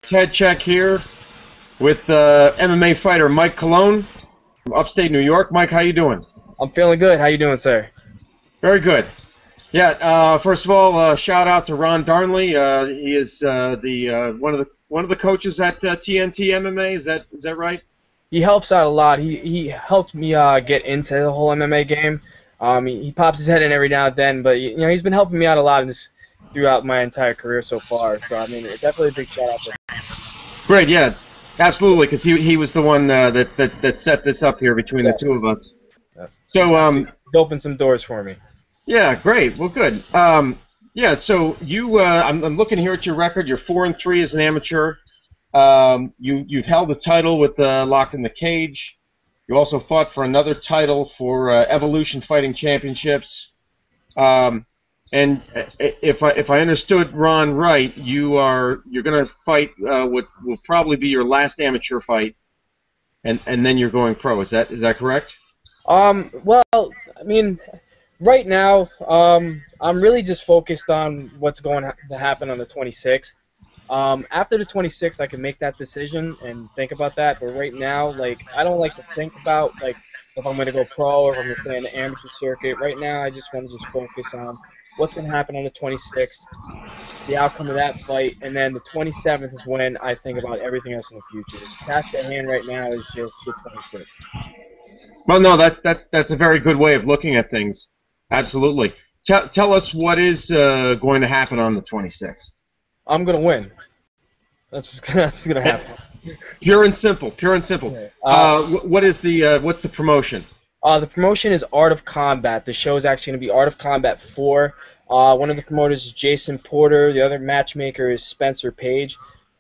Ted Czech here with MMA fighter Mike Colon from upstate New York. Mike, how you doing? I'm feeling good. How you doing, sir? Very good. Yeah. First of all, shout out to Ron Darnley. He is one of the coaches at TNT MMA. Is that right? He helps out a lot. He helped me get into the whole MMA game. He pops his head in every now and then, but he's been helping me out a lot in this throughout my entire career so far. So I mean, definitely a big shout out to him. Great. Yeah. Absolutely, because he was the one that set this up here between the two of us. Yes. So he's opened some doors for me. Yeah, great. Well, good. Yeah. So I'm looking here at your record. You're 4-3 as an amateur. You've held the title with Locked in the Cage. You also fought for another title for Evolution Fighting Championships. And if I understood Ron right, you're going to fight what will probably be your last amateur fight, and then you're going pro. Is that correct? Well, I mean, right now, I'm really just focused on what's going to happen on the 26th. After the 26th, I can make that decision and think about that. But right now, I don't like to think about if I'm going to go pro or if I'm going to stay in the amateur circuit. Right now, I just want to focus on what's going to happen on the 26th, the outcome of that fight, and then the 27th is when I think about everything else in the future. The task at hand right now is just the 26th. Well, no, that's a very good way of looking at things. Absolutely. Tell us what is going to happen on the 26th. I'm going to win. That's going to happen. Pure and simple. Pure and simple. Okay. What's the promotion? The promotion is Art of Combat. The show is actually going to be Art of Combat 4. One of the promoters is Jason Porter. The other matchmaker is Spencer Page.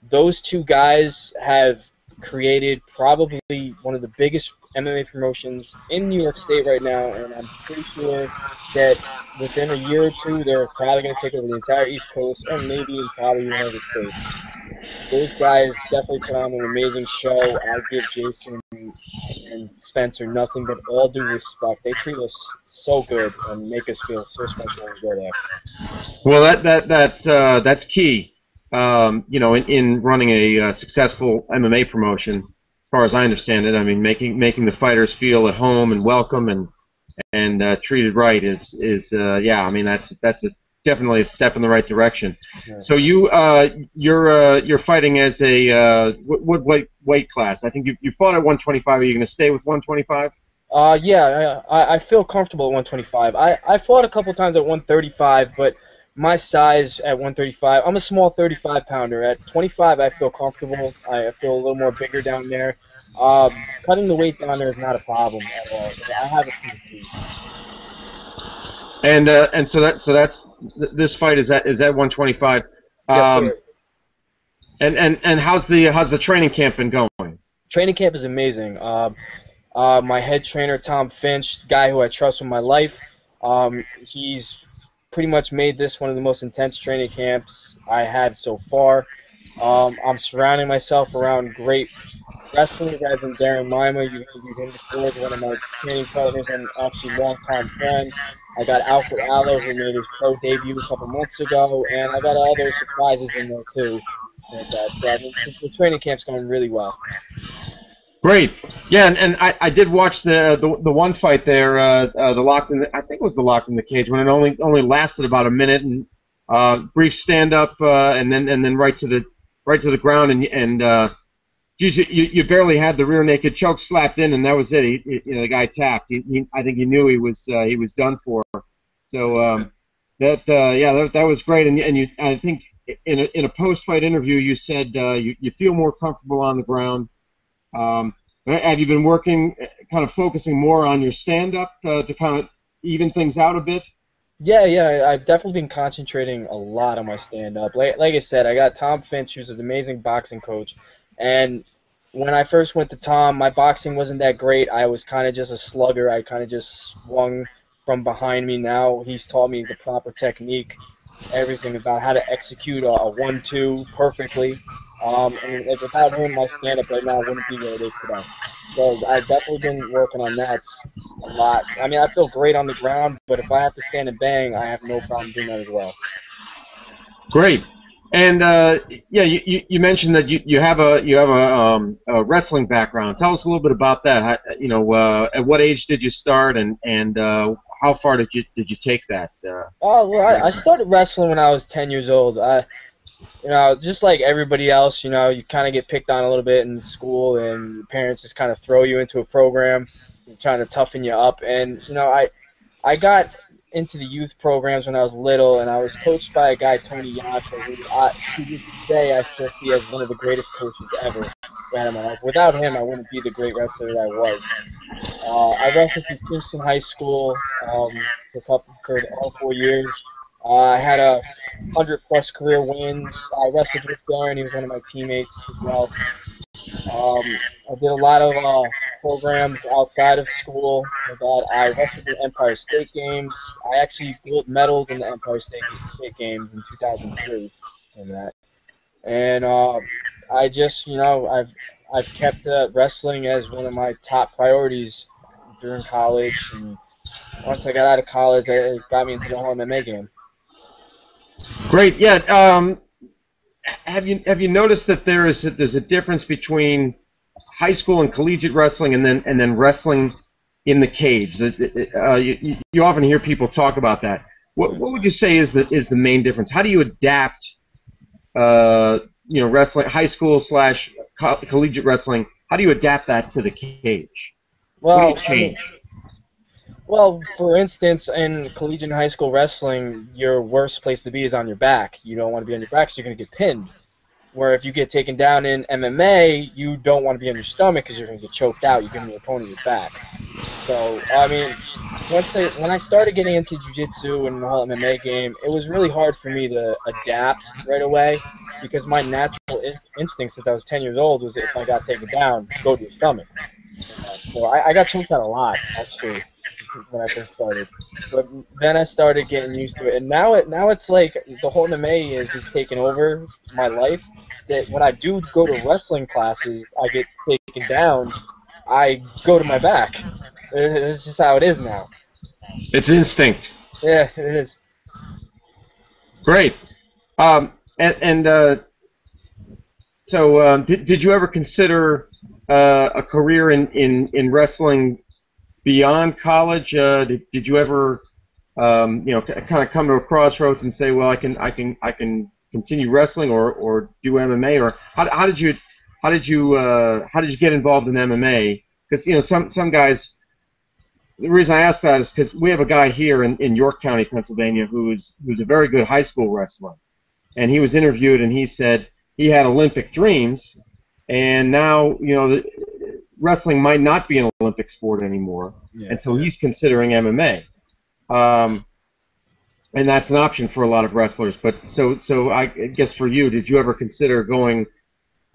Those two guys have created probably one of the biggest MMA promotions in New York State right now, and I'm pretty sure that within a year or two, they're probably going to take over the entire East Coast and maybe probably the United States. Those guys definitely put on an amazing show. I give Jason and Spencer nothing but all due respect. They treat us so good and make us feel so special when we go there. Well, that's key. In running a successful MMA promotion, as far as I understand it, I mean, making the fighters feel at home and welcome and treated right is yeah. I mean, that's definitely a step in the right direction. Yeah. So you're fighting as a what weight class? I think you fought at 125. Are you going to stay with 125? Yeah, I feel comfortable at 125. I fought a couple times at 135, but my size at 135, I'm a small 35-pounder. At 25, I feel comfortable. I feel a little more bigger down there. Cutting the weight down there is not a problem at all. I have it to the team. And so that's this fight is at 125. Yes, sir. And how's the training camp been going? Training camp is amazing. My head trainer Tom Finch, the guy who I trust with my life, he's pretty much made this one of the most intense training camps I had so far. I'm surrounding myself around great wrestlers, as in Darren Lima. You interviewed him before as one of my training partners and actually longtime friend. I got Alfred Allo, who made his pro debut a couple months ago, and I got other surprises in there too. So I mean, the training camp's going really well. Great, yeah, and I did watch the one fight there, the Locked in the, I think it was the Locked in the Cage, when it only lasted about a minute, and brief stand up, and then right to the ground, and geez, you barely had the rear naked choke slapped in, and that was it. The guy tapped. I think he knew he was done for. So that was great, and I think in a post fight interview you said you feel more comfortable on the ground. Have you been working, kind of focusing more on your stand-up to kind of even things out a bit? Yeah, I've definitely been concentrating a lot on my stand-up. Like I said, I got Tom Finch, who's an amazing boxing coach, and when I first went to Tom, my boxing wasn't that great. I was kind of just a slugger. I kind of just swung from behind me. Now he's taught me the proper technique, everything about how to execute a 1-2 perfectly. And without him, my stand-up right now wouldn't be where it is today. So I've definitely been working on that a lot. I mean, I feel great on the ground, but if I have to stand and bang, I have no problem doing that as well. Great. And yeah, you mentioned that you have a wrestling background. Tell us a little bit about that. At what age did you start, and how far did you take that? Oh, well, I started wrestling when I was 10 years old. Just like everybody else, you kind of get picked on a little bit in school, and your parents just kind of throw you into a program, trying to toughen you up. And I got into the youth programs when I was little, and I was coached by a guy, Tony Yatta, who to this day I still see as one of the greatest coaches ever I had in my life. Without him, I wouldn't be the great wrestler that I was. I wrestled through Kingston High School for all 4 years. I had 100-plus career wins. I wrestled with Darren. He was one of my teammates as well. I did a lot of programs outside of school. I wrestled in Empire State Games. I actually gold medaled in the Empire State Games in 2003 in that. And I just, I've kept wrestling as one of my top priorities during college. And once I got out of college, it got me into the whole MMA game. Great. Yeah. Have you noticed that there's a difference between high school and collegiate wrestling and then wrestling in the cage? You often hear people talk about that. What would you say is the main difference? How do you adapt wrestling, high school / collegiate wrestling? How do you adapt that to the cage? Well, what do you change? Well, for instance, in collegiate and high school wrestling, your worst place to be is on your back. You don't want to be on your back because you're going to get pinned. Where if you get taken down in MMA, you don't want to be on your stomach because you're going to get choked out. You're giving your opponent your back. So, I mean, when I started getting into jiu-jitsu and the whole MMA game, it was really hard for me to adapt right away because my natural instinct since I was 10 years old was if I got taken down, go to your stomach. So I got choked out a lot, actually, when I first started. But then I started getting used to it. And now it's like the whole MMA is just taking over my life. That when I do go to wrestling classes, I get taken down, I go to my back. It's just how it is now. It's instinct. Yeah, it is. Great. Did you ever consider a career in wrestling beyond college? Did you ever kind of come to a crossroads and say, well, I can continue wrestling or do MMA, or how did you get involved in MMA? Because some guys. The reason I ask that is because we have a guy here in York County, Pennsylvania, who's a very good high school wrestler, and he was interviewed and he said he had Olympic dreams, and now wrestling might not be an Olympic sport anymore, and so he's considering MMA. And that's an option for a lot of wrestlers. But so I guess for you, did you ever consider going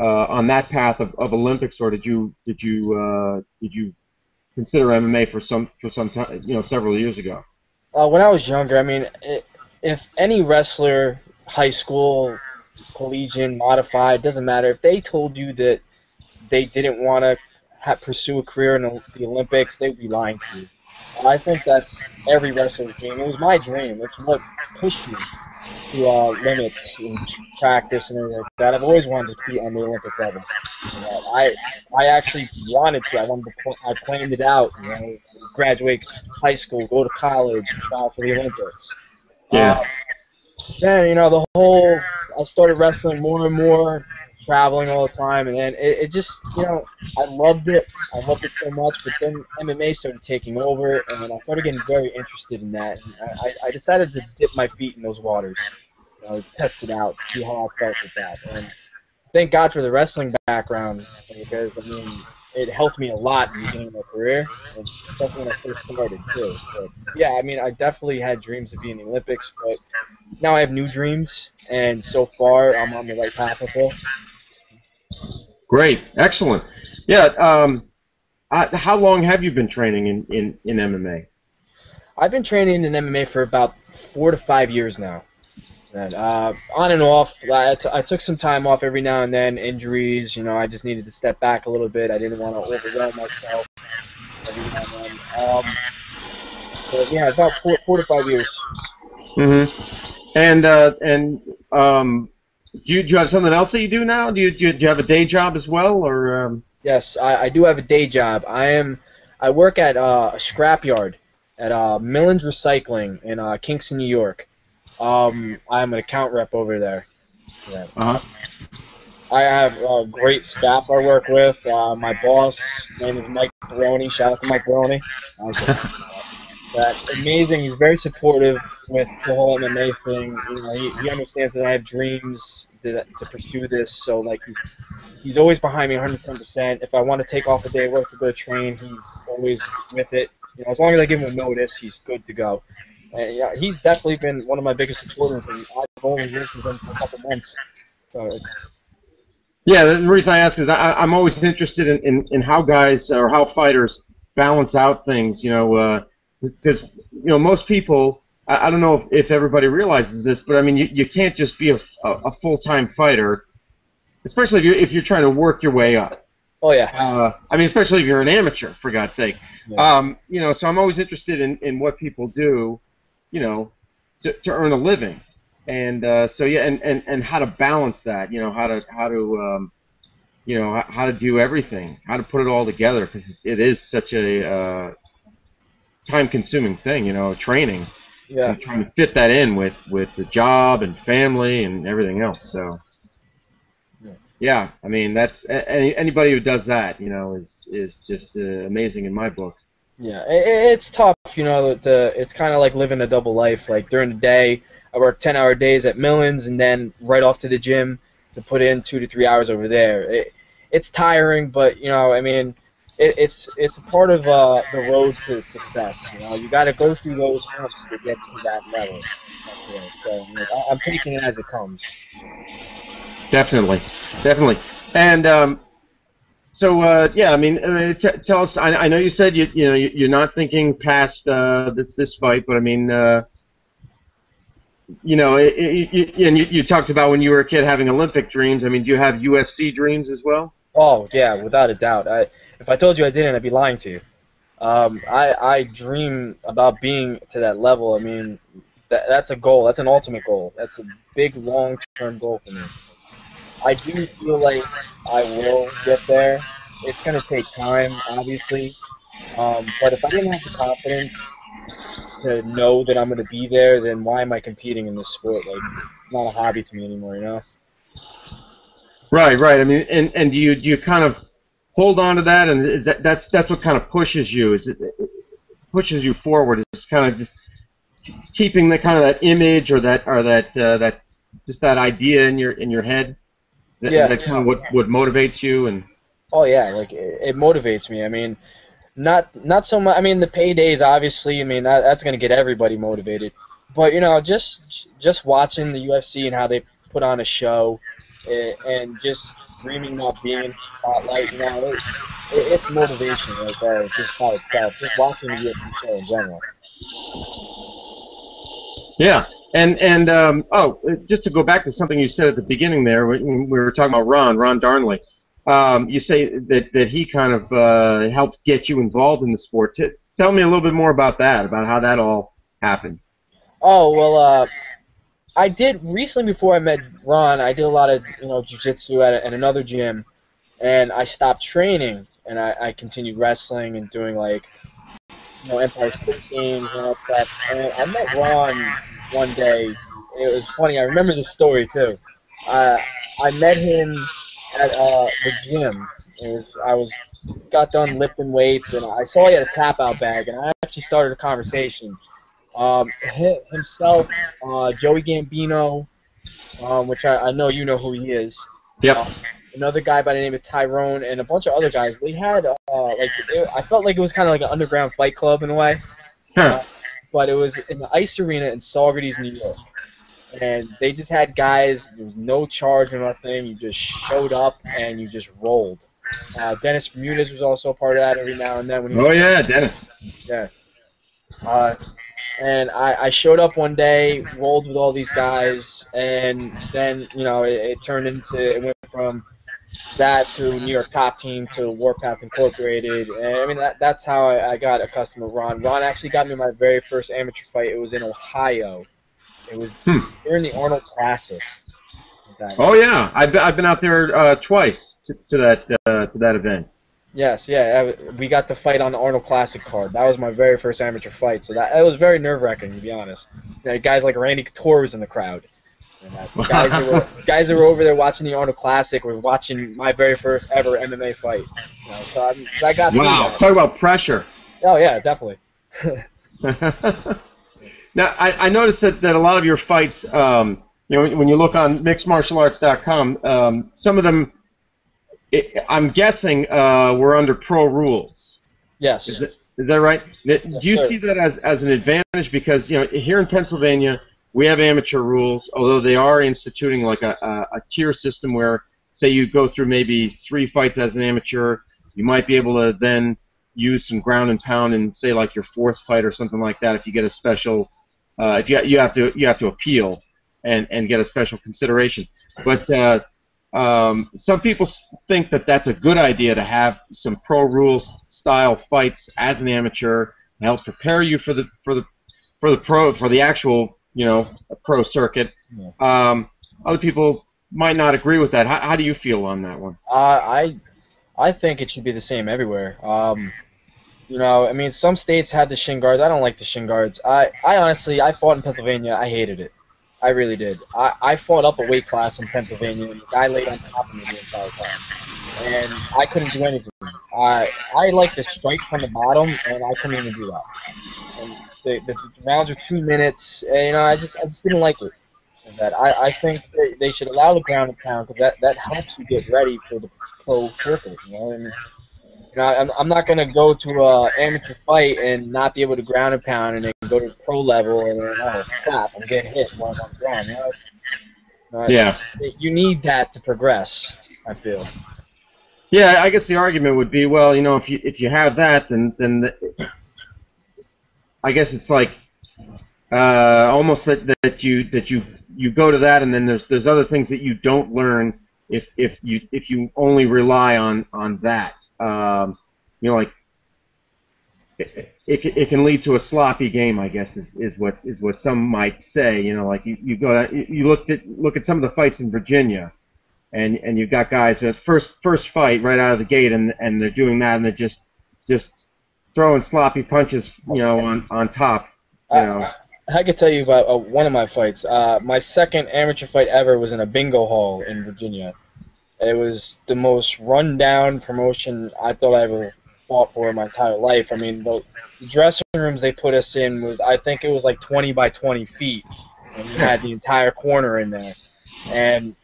on that path of Olympics, or did you consider MMA for some time, several years ago? When I was younger, I mean, if any wrestler, high school, collegiate, modified, doesn't matter, if they told you that they didn't want to pursue a career in the Olympics, they'd be lying to you. I think that's every wrestler's dream. It was my dream. It's what pushed me to limits and practice and everything like that. I've always wanted to compete on the Olympic level. I actually wanted to. I planned it out. Graduate high school, go to college, try for the Olympics. Yeah. Then I started wrestling more and more, traveling all the time, and then it just I loved it. I loved it so much, but then MMA started taking over, and I started getting very interested in that. And I decided to dip my feet in those waters, test it out, see how I felt with that. And thank God for the wrestling background, because it helped me a lot in the beginning of my career, and especially when I first started too. But yeah, I definitely had dreams of being in the Olympics, but now I have new dreams, and so far I'm on the right path with it. Great, excellent. Yeah. How long have you been training in MMA? I've been training in MMA for about 4 to 5 years now. And on and off, I took some time off every now and then. Injuries, I just needed to step back a little bit. I didn't want to overwhelm myself every now and then. But yeah, about 4 to 5 years. Mm-hmm. And Do you have something else that you do now? Do you have a day job as well, or? Yes, I do have a day job. I work at a scrapyard at Millens Recycling in Kingston, New York. I'm an account rep over there. Yeah. Uh-huh. I have a great staff I work with. My boss, his name is Mike Baroni. Shout out to Mike Baroni. Okay. That amazing. He's very supportive with the whole MMA thing. You know, he understands that I have dreams to pursue this. So like he's always behind me 110%. If I want to take off a day of work to go train, he's always with it. You know, as long as I give him a notice, he's good to go. And yeah, he's definitely been one of my biggest supporters, and I've only worked with him for a couple months. So, Yeah, the reason I ask is I'm always interested in how guys or how fighters balance out things, because most people, I don't know if everybody realizes this, but I mean you can't just be a full-time fighter, especially if you're trying to work your way up. oh yeah. I mean, especially if you're an amateur, for God's sake. Yeah. So I'm always interested in what people do, to earn a living. And so yeah, and how to balance that, how to do everything, how to put it all together, because it is such a time-consuming thing, training. Yeah. And trying to fit that in with the job and family and everything else. So yeah, I mean that's anybody who does that, is just amazing in my book. Yeah, it's tough, it's kind of like living a double life. Like during the day, I work 10-hour days at Millens and then right off to the gym to put in 2 to 3 hours over there. It's tiring, but, I mean, it's a part of the road to success. You got to go through those humps to get to that level. So I'm taking it as it comes. Definitely. And yeah, I mean, tell us. I know you said you're not thinking past this fight, but I mean, and you talked about when you were a kid having Olympic dreams. I mean, do you have UFC dreams as well? Oh yeah, without a doubt. If I told you I didn't, I'd be lying to you. I dream about being to that level. I mean, that's a goal. That's an ultimate goal. That's a big long-term goal for me. I do feel like I will get there. It's going to take time, obviously. But if I didn't have the confidence to know that I'm going to be there, then why am I competing in this sport? Like, it's not a hobby to me anymore, Right. I mean, and do you kind of hold on to that, and is that's what kind of pushes you? Is it pushes you forward? Is kind of just keeping the kind of that image or that just that idea in your head? That kind of what motivates you and. Oh yeah, like it motivates me. I mean, not so much. I mean, the paydays obviously. I mean, that's gonna get everybody motivated. But just watching the UFC and how they put on a show, and just dreaming about being in the spotlight. It's motivation right there, just by itself. Just watching the UFC show in general. Yeah, and just to go back to something you said at the beginning there, when we were talking about Ron Darnley. You say that he kind of helped get you involved in the sport. Tell me a little bit more about that, about how that all happened. Oh, well, I did recently before I met Ron, I did a lot of jiu-jitsu at another gym, and I stopped training, and I continued wrestling and doing like Empire State Games and all that stuff. And I met Ron one day. It was funny. I remember this story too. I met him at the gym. I got done lifting weights, and I saw he had a tap out bag, and I actually started a conversation. Himself, Joey Gambino, which I know you know who he is. Yep. Another guy by the name of Tyrone, and a bunch of other guys. They had I felt like it was kind of like an underground fight club in a way. Huh. But it was in the Ice Arena in Saugerties, New York. And they just had guys, there was no charge or nothing. You just showed up and you just rolled. Dennis Bermudez was also a part of that every now and then. When he was Dennis. Yeah. And I showed up one day, rolled with all these guys, and then, it turned into, it went from that to New York Top Team to Warpath Incorporated. And I mean, that's how I got accustomed to Ron. Ron actually got me my very first amateur fight. It was in Ohio. It was during the Arnold Classic. Oh yeah, I've been out there twice to that event. Yes, yeah, we got to fight on the Arnold Classic card. That was my very first amateur fight, so that it was very nerve-wracking, to be honest. You know, guys like Randy Couture was in the crowd. And guys that were over there watching the Arnold Classic were watching my very first ever MMA fight. You know, so I got through that. Talk about pressure. Oh yeah, definitely. Now I noticed that a lot of your fights, you know, when you look on mixedmartialarts.com, some of them, I'm guessing, were under pro rules. Yes. Is that right? Do you sir. see that as an advantage? Because, you know, here in Pennsylvania, we have amateur rules, although they are instituting like a tier system where, say, you go through maybe 3 fights as an amateur, you might be able to then use some ground and pound in, say, like your 4th fight or something like that if you get a special, if you have to appeal and get a special consideration. But some people think that that's a good idea to have some pro rules style fights as an amateur to help prepare you for the actual, you know, pro circuit. Yeah. Other people might not agree with that. How do you feel on that one? I think it should be the same everywhere. You know, I mean, some states had the shin guards. I don't like the shin guards. I honestly, I fought in Pennsylvania. I hated it. I really did. I fought up a weight class in Pennsylvania, and the guy laid on top of me the entire time. And I couldn't do anything. I like to strike from the bottom, and I couldn't even do that. And the rounds are 2 minutes, and, you know, I just didn't like it. I think they should allow the ground and pound, because that helps you get ready for the pro circuit, you know. And, you know, I'm not going to go to an amateur fight and not be able to ground and pound and then go to the pro level and then, oh, crap, I'm getting hit while I'm on the ground. You know, yeah. You need that to progress, I feel. Yeah, I guess the argument would be, well, you know, if you have that, then I guess it's like almost that you go to that, and then there's other things that you don't learn if you only rely on that. You know, like it can lead to a sloppy game, I guess is what some might say. You know, like you look at some of the fights in Virginia, and you've got guys first fight right out of the gate, and they're doing that, and they're just throwing sloppy punches, you know, on top. You know. I could tell you about one of my fights. My second amateur fight ever was in a bingo hall in Virginia. It was the most run-down promotion I thought I ever fought for in my entire life. I mean, the dressing rooms they put us in was, I think it was like 20 by 20 feet, and you had the entire corner in there. And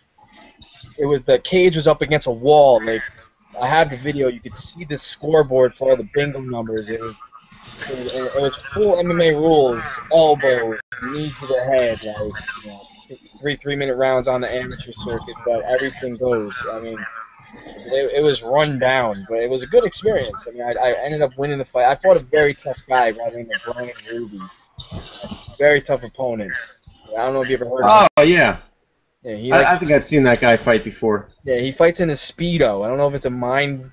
the cage was up against a wall. Like, I have the video. You could see the scoreboard for all the bingo numbers. It was full MMA rules, elbows, knees to the head, like, you know, 3-minute rounds on the amateur circuit, but everything goes. I mean, it was run down, but it was a good experience. I mean, I ended up winning the fight. I fought a very tough guy by the name of Brian Ruby. Very tough opponent. I don't know if you ever heard of him. Oh, yeah. Yeah, I think I've seen that guy fight before. Yeah, he fights in a Speedo. I don't know if it's a mind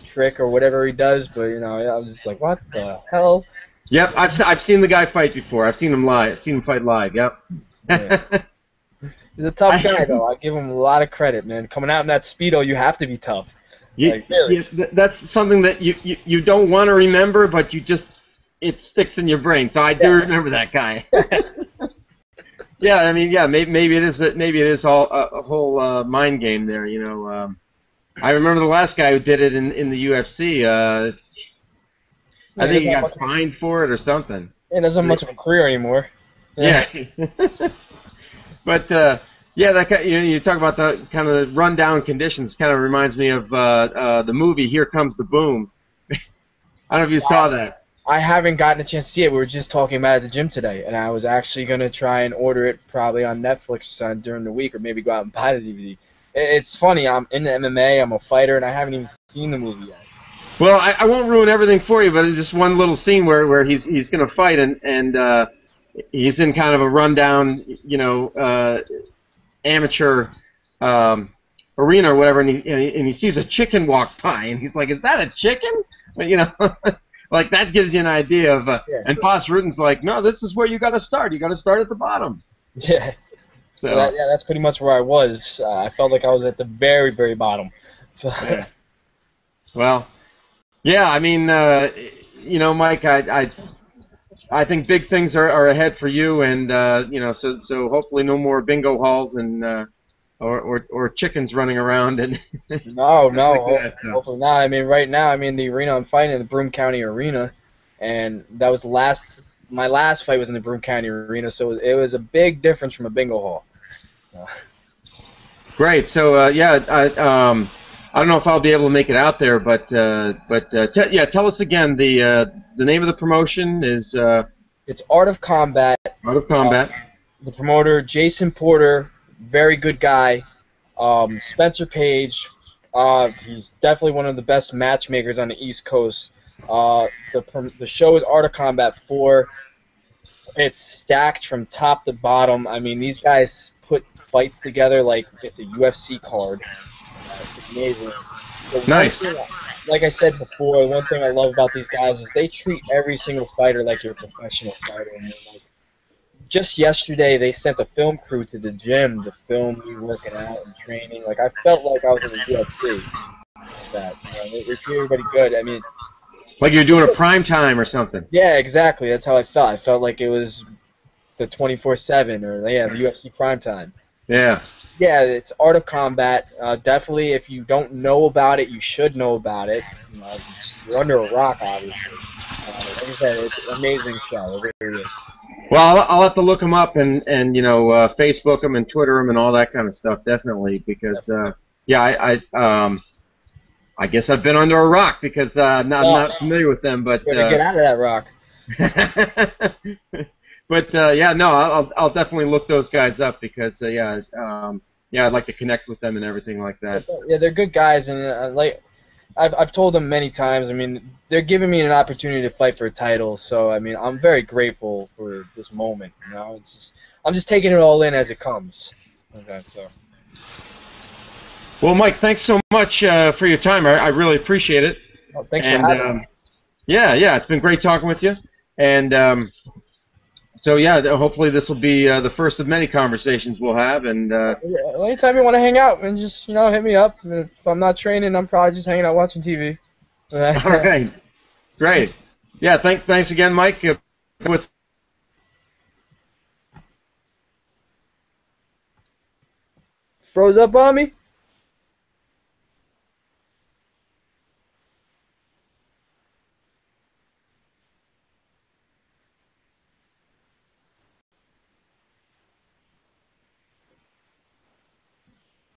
trick or whatever he does, but, you know, I was just like, what the hell? Yep, I've seen the guy fight before. I've seen him live. I've seen him fight live. Yep. Yeah. He's a tough guy, though. I give him a lot of credit, man. Coming out in that Speedo, you have to be tough. Like, really. That's something that you don't want to remember, but it sticks in your brain. So I do remember that guy. Yeah, I mean, yeah, maybe it is all a whole mind game there. You know, I remember the last guy who did it in the UFC. I think he got fined for it or something. He doesn't have much of a career anymore. Yeah. But yeah, that you talk about the kind of rundown conditions. Kind of reminds me of the movie Here Comes the Boom. I don't know if you saw that. I haven't gotten a chance to see it. We were just talking about it at the gym today, and I was actually going to try and order it probably on Netflix during the week, or maybe go out and buy the DVD. It's funny. I'm into MMA. I'm a fighter, and I haven't even seen the movie yet. Well, I won't ruin everything for you, but it's just one little scene where he's going to fight, and he's in kind of a rundown, you know, amateur arena or whatever, and he sees a chicken walk by, and he's like, "Is that a chicken?" But, you know, like that gives you an idea of. And Boss Rutan's like, "No, this is where you got to start. You got to start at the bottom." Yeah. So yeah, that's pretty much where I was. I felt like I was at the very, very bottom. So. yeah. Well, yeah. I mean, Mike, I think big things are ahead for you, and so hopefully no more bingo halls and or chickens running around and No, stuff like no, that. So. hopefully not. I mean, right now, the arena I'm fighting in the Broome County Arena, and that was my last fight was in the Broome County Arena, so it was a big difference from a bingo hall. Great. So I don't know if I'll be able to make it out there, but tell us again the name of the promotion is It's Art of Combat. Art of Combat. The promoter, Jason Porter, very good guy. Spencer Page, he's definitely one of the best matchmakers on the East Coast. The show is Art of Combat 4. It's stacked from top to bottom. I mean, these guys put fights together like it's a UFC card. It's amazing. Nice. Like I said before, one thing I love about these guys is they treat every single fighter like you're a professional fighter. I mean, like, just yesterday, they sent a film crew to the gym to film me working out and training. Like, I felt like I was in the UFC. They treat everybody good. I mean, Like you're doing a prime time or something. yeah, exactly. That's how I felt. I felt like it was the 24/7 or the UFC prime time. Yeah. Yeah, it's Art of Combat. Definitely, if you don't know about it, you should know about it. You're under a rock, obviously. Like I said, it's an amazing show. It really is. Well, I'll have to look them up and Facebook them and Twitter them and all that kind of stuff, definitely, because I guess I've been under a rock because I'm not familiar with them, but Better get out of that rock. But I'll definitely look those guys up because I'd like to connect with them and everything like that. Yeah, they're good guys, and like I've told them many times. I mean, they're giving me an opportunity to fight for a title, so I mean, I'm very grateful for this moment. I'm just taking it all in as it comes. Okay, so. Well, Mike, thanks so much for your time. I really appreciate it. Oh, thanks for having me. Yeah, it's been great talking with you, and hopefully this will be the first of many conversations we'll have. And anytime you want to hang out, and just hit me up. If I'm not training, I'm probably just hanging out watching TV. All right, great. Yeah, thanks again, Mike. Froze up on me.